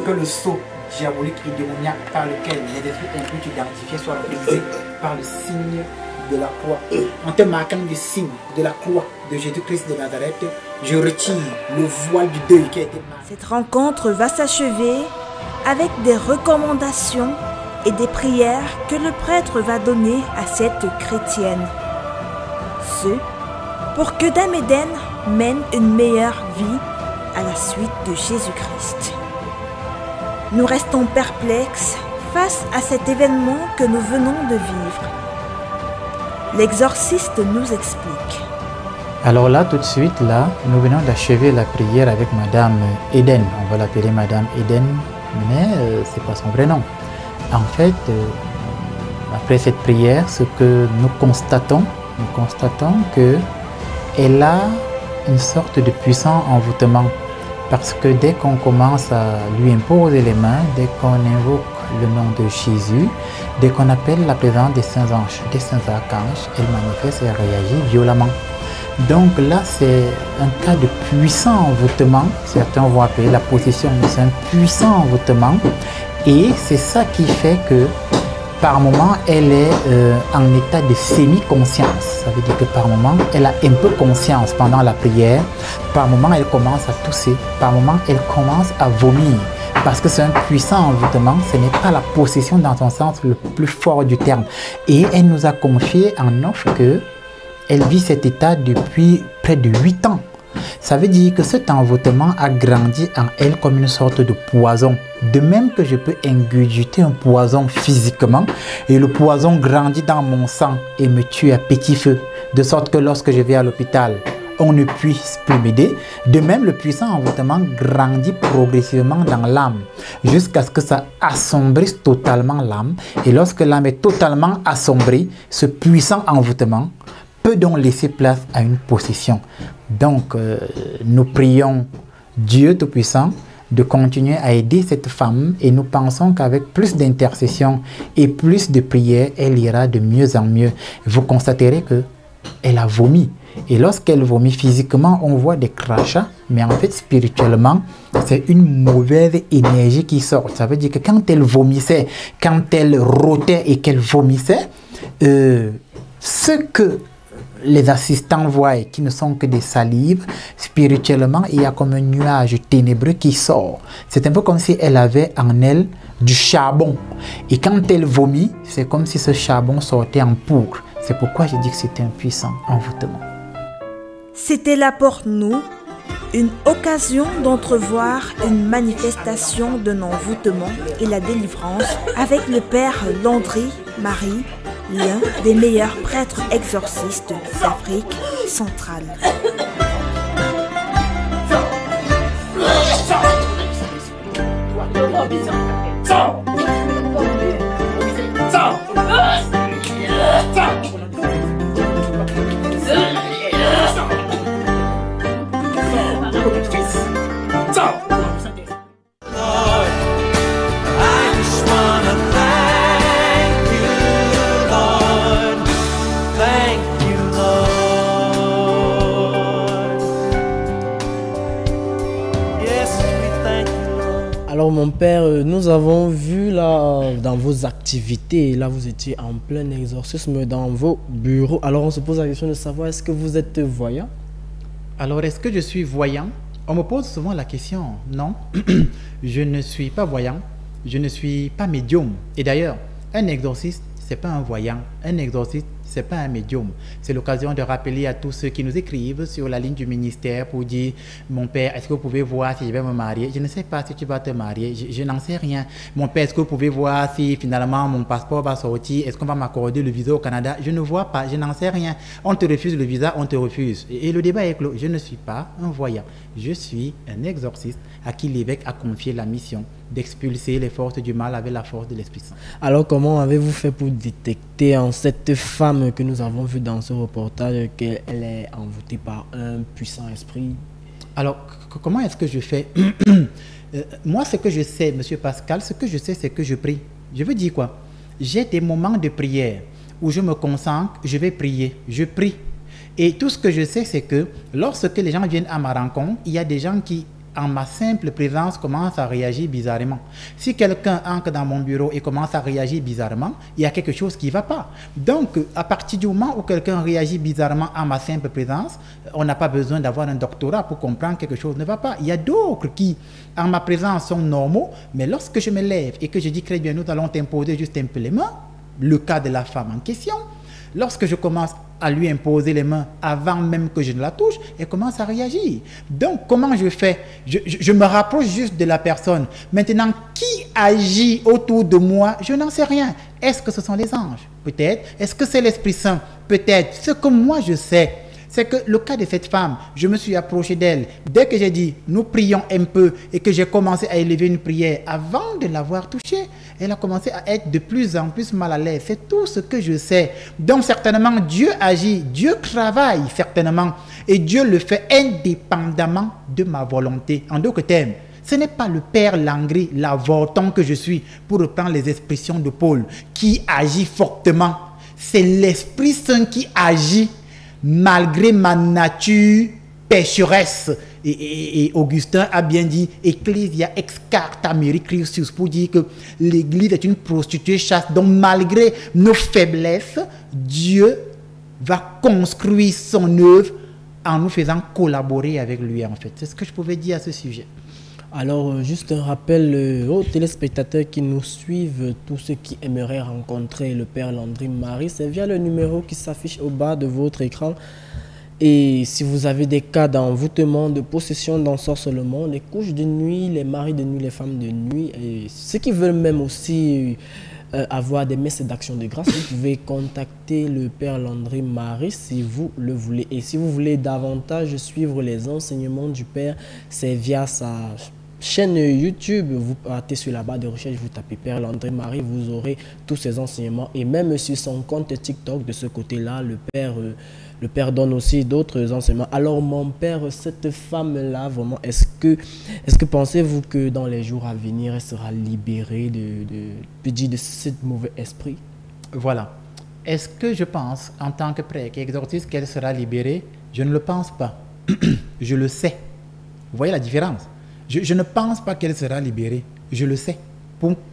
Que le sceau diabolique et démoniaque par lequel les esprits impurs identifiés soient brisés par le signe de la croix. En te marquant du signe de la croix de Jésus-Christ de Nazareth, je retire le voile du deuil qui a été marqué. Cette rencontre va s'achever avec des recommandations et des prières que le prêtre va donner à cette chrétienne. Ce, pour que Dame Eden mène une meilleure vie à la suite de Jésus-Christ. Nous restons perplexes face à cet événement que nous venons de vivre. L'exorciste nous explique. Alors là, tout de suite, là, nous venons d'achever la prière avec Madame Eden. On va l'appeler Madame Eden, mais c'est pas son vrai nom. En fait, après cette prière, ce que nous constatons que elle a une sorte de puissant envoûtement. Parce que dès qu'on commence à lui imposer les mains, dès qu'on invoque le nom de Jésus, dès qu'on appelle la présence des saints anges, des saints archanges, elle manifeste et réagit violemment. Donc là, c'est un cas de puissant envoûtement. Certains vont appeler la possession, mais c'est un puissant envoûtement. Et c'est ça qui fait que par moment, elle est en état de semi-conscience. Ça veut dire que par moment, elle a un peu conscience pendant la prière. Par moment, elle commence à tousser. Par moment, elle commence à vomir. Parce que c'est un puissant envoûtement. Ce n'est pas la possession dans son sens le plus fort du terme. Et elle nous a confié en offre qu'elle vit cet état depuis près de 8 ans. Ça veut dire que cet envoûtement a grandi en elle comme une sorte de poison. De même que je peux ingurgiter un poison physiquement et le poison grandit dans mon sang et me tue à petit feu. De sorte que lorsque je vais à l'hôpital, on ne puisse plus m'aider. De même, le puissant envoûtement grandit progressivement dans l'âme jusqu'à ce que ça assombrisse totalement l'âme. Et lorsque l'âme est totalement assombrie, ce puissant envoûtement peut donc laisser place à une possession. Donc, nous prions Dieu Tout-Puissant de continuer à aider cette femme et nous pensons qu'avec plus d'intercession et plus de prières, elle ira de mieux en mieux. Vous constaterez qu'elle a vomi. Et lorsqu'elle vomit physiquement, on voit des crachats, mais en fait, spirituellement, c'est une mauvaise énergie qui sort. Ça veut dire que quand elle vomissait, quand elle rôtait et qu'elle vomissait, ce que les assistants voient qui ne sont que des salives, spirituellement, il y a comme un nuage ténébreux qui sort. C'est un peu comme si elle avait en elle du charbon. Et quand elle vomit, c'est comme si ce charbon sortait en poudre. C'est pourquoi je dis que c'était un puissant envoûtement. C'était là pour nous une occasion d'entrevoir une manifestation de l'envoûtement et la délivrance avec le Père Landry Marie, l'un des meilleurs prêtres exorcistes d'Afrique centrale. Alors mon père, nous avons vu là dans vos activités, là vous étiez en plein exorcisme dans vos bureaux. Alors on se pose la question de savoir, est-ce que vous êtes voyant? Alors est-ce que je suis voyant? On me pose souvent la question. Non, je ne suis pas voyant, je ne suis pas médium. Et d'ailleurs, un exorciste, ce n'est pas un voyant. Un exorciste, ce n'est pas un médium. C'est l'occasion de rappeler à tous ceux qui nous écrivent sur la ligne du ministère pour dire « Mon père, est-ce que vous pouvez voir si je vais me marier? Je ne sais pas si tu vas te marier. Je n'en sais rien. Mon père, est-ce que vous pouvez voir si finalement mon passeport va sortir? Est-ce qu'on va m'accorder le visa au Canada? Je ne vois pas. Je n'en sais rien. On te refuse le visa, on te refuse. Et le débat est clos. Je ne suis pas un voyant. Je suis un exorciste à qui l'évêque a confié la mission d'expulser les forces du mal avec la force de l'Esprit Saint. Alors comment avez-vous fait pour détecter en cette femme que nous avons vue dans ce reportage qu'elle est envoûtée par un puissant esprit? Alors comment est-ce que je fais? Moi, ce que je sais, Monsieur Pascal, ce que je sais, c'est que je prie. Je veux dire quoi? J'ai des moments de prière où je me concentre, je vais prier, je prie. Et tout ce que je sais, c'est que lorsque les gens viennent à ma rencontre, il y a des gens qui, en ma simple présence, commencent à réagir bizarrement. Si quelqu'un entre dans mon bureau et commence à réagir bizarrement, il y a quelque chose qui ne va pas. Donc, à partir du moment où quelqu'un réagit bizarrement à ma simple présence, on n'a pas besoin d'avoir un doctorat pour comprendre que quelque chose ne va pas. Il y a d'autres qui, en ma présence, sont normaux, mais lorsque je me lève et que je dis très bien, nous allons t'imposer juste un peu les mains, le cas de la femme en question, lorsque je commence à lui imposer les mains avant même que je ne la touche, elle commence à réagir. Donc, comment je fais? Je me rapproche juste de la personne. Maintenant, qui agit autour de moi? Je n'en sais rien. Est-ce que ce sont les anges? Peut-être. Est-ce que c'est l'Esprit Saint? Peut-être. Ce que moi je sais, c'est que le cas de cette femme, je me suis approché d'elle. Dès que j'ai dit, nous prions un peu, et que j'ai commencé à élever une prière, avant de l'avoir touchée, elle a commencé à être de plus en plus mal à l'aise. C'est tout ce que je sais. Donc certainement, Dieu agit, Dieu travaille certainement, et Dieu le fait indépendamment de ma volonté. En d'autres termes, ce n'est pas le Père Langry, l'avorton que je suis, pour reprendre les expressions de Paul, qui agit fortement. C'est l'Esprit Saint qui agit malgré ma nature pécheresse. Et Augustin a bien dit Ecclesia ex carta meri Christus, pour dire que l'Église est une prostituée chaste. Donc malgré nos faiblesses, Dieu va construire son œuvre en nous faisant collaborer avec lui, en fait. C'est ce que je pouvais dire à ce sujet. Alors, juste un rappel aux téléspectateurs qui nous suivent, tous ceux qui aimeraient rencontrer le Père Landry Marie, c'est via le numéro qui s'affiche au bas de votre écran. Et si vous avez des cas d'envoûtement, de possession, d'ensorcellement, les couches de nuit, les maris de nuit, les femmes de nuit, et ceux qui veulent même aussi avoir des messes d'action de grâce, vous pouvez contacter le Père Landry Marie si vous le voulez. Et si vous voulez davantage suivre les enseignements du Père, c'est via sa chaîne YouTube. Vous partez sur la barre de recherche, vous tapez Père Landry Marie, vous aurez tous ces enseignements. Et même sur son compte TikTok, de ce côté-là, le Père donne aussi d'autres enseignements. Alors mon Père, cette femme-là, vraiment, est-ce que pensez-vous que dans les jours à venir, elle sera libérée de ce mauvais esprit? Voilà. Est-ce que je pense, en tant que prêtre qui exorcise, qu'elle sera libérée? Je ne le pense pas. Je le sais. Vous voyez la différence? Je ne pense pas qu'elle sera libérée. Je le sais.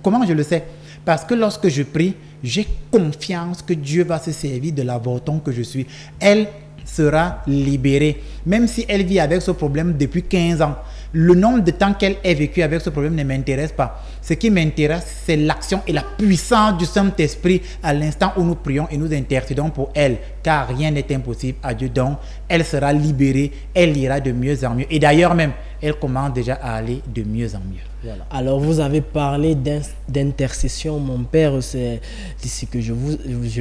Comment je le sais? Parce que lorsque je prie, j'ai confiance que Dieu va se servir de l'avorton que je suis. Elle sera libérée. Même si elle vit avec ce problème depuis 15 ans. Le nombre de temps qu'elle ait vécu avec ce problème ne m'intéresse pas. Ce qui m'intéresse, c'est l'action et la puissance du Saint-Esprit à l'instant où nous prions et nous intercédons pour elle. Car rien n'est impossible à Dieu. Donc, elle sera libérée. Elle ira de mieux en mieux. Et d'ailleurs même, elle commence déjà à aller de mieux en mieux. Voilà. Alors, vous avez parlé d'intercession, mon Père. C'est d'ici que je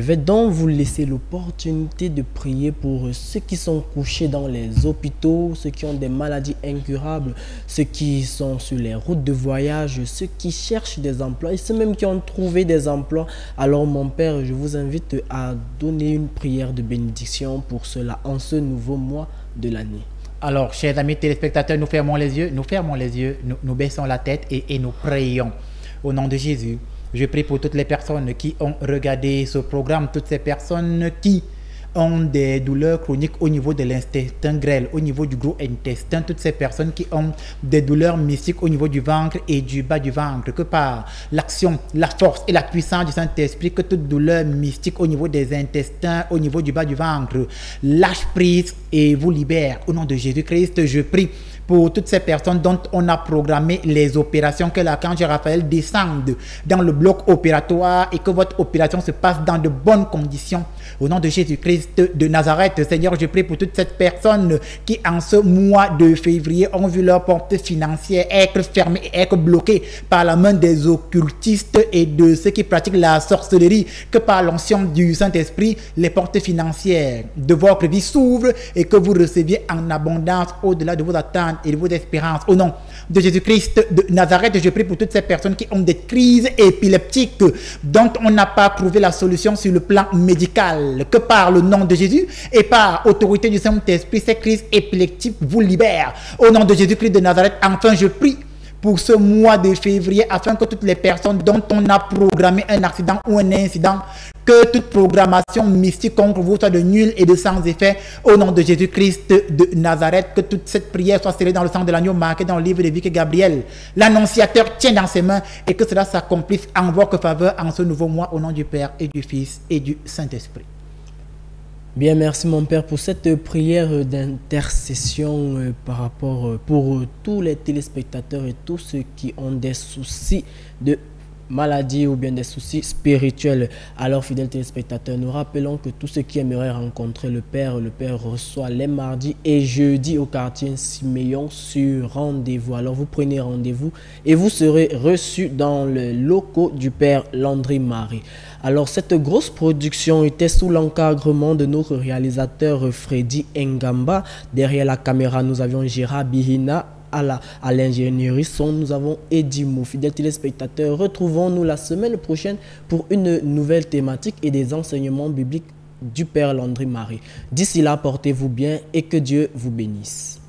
vais donc vous laisser l'opportunité de prier pour ceux qui sont couchés dans les hôpitaux, ceux qui ont des maladies incurables, ceux qui sont sur les routes de voyage, ceux qui cherchent des emplois et ceux même qui ont trouvé des emplois. Alors, mon Père, je vous invite à donner une prière de bénédiction pour cela en ce nouveau mois de l'année. Alors, chers amis téléspectateurs, nous fermons les yeux, nous baissons la tête et nous prions. Au nom de Jésus, je prie pour toutes les personnes qui ont regardé ce programme, toutes ces personnes qui ont des douleurs chroniques au niveau de l'intestin grêle, au niveau du gros intestin, toutes ces personnes qui ont des douleurs mystiques au niveau du ventre et du bas du ventre, que par l'action, la force et la puissance du Saint-Esprit, que toute douleur mystique au niveau des intestins, au niveau du bas du ventre, lâche prise et vous libère. Au nom de Jésus-Christ, je prie pour toutes ces personnes dont on a programmé les opérations, que l'archange Raphaël descende dans le bloc opératoire et que votre opération se passe dans de bonnes conditions. Au nom de Jésus-Christ de Nazareth, Seigneur, je prie pour toutes ces personnes qui, en ce mois de février, ont vu leur porte financière être fermée et être bloquée par la main des occultistes et de ceux qui pratiquent la sorcellerie, que par l'onction du Saint-Esprit, les portes financières de votre vie s'ouvrent et que vous receviez en abondance au-delà de vos attentes et de vos espérances. Au nom de Jésus-Christ de Nazareth, je prie pour toutes ces personnes qui ont des crises épileptiques dont on n'a pas trouvé la solution sur le plan médical, que par le nom de Jésus et par autorité du Saint-Esprit, ces crises épileptiques vous libèrent. Au nom de Jésus-Christ de Nazareth, enfin je prie pour ce mois de février, afin que toutes les personnes dont on a programmé un accident ou un incident, que toute programmation mystique contre vous soit de nul et de sans effet, au nom de Jésus-Christ de Nazareth, que toute cette prière soit scellée dans le sang de l'agneau marqué dans le livre de vie que Gabriel, l'annonciateur, tient dans ses mains, et que cela s'accomplisse en votre faveur en ce nouveau mois, au nom du Père et du Fils et du Saint-Esprit. Bien, merci mon Père pour cette prière d'intercession par rapport pour tous les téléspectateurs et tous ceux qui ont des soucis de maladie ou bien des soucis spirituels. Alors, fidèles téléspectateurs, nous rappelons que tous ceux qui aimeraient rencontrer le Père reçoit les mardis et jeudis au quartier Siméon sur rendez-vous. Alors, vous prenez rendez-vous et vous serez reçus dans les locaux du Père Landry Marie. Alors, cette grosse production était sous l'encadrement de notre réalisateur Freddy Ngamba. Derrière la caméra, nous avions Gérard Bihina. À l'ingénierie son, nous avons Edimo. Fidèles téléspectateurs, retrouvons-nous la semaine prochaine pour une nouvelle thématique et des enseignements bibliques du Père Landry Marie. D'ici là, portez-vous bien et que Dieu vous bénisse.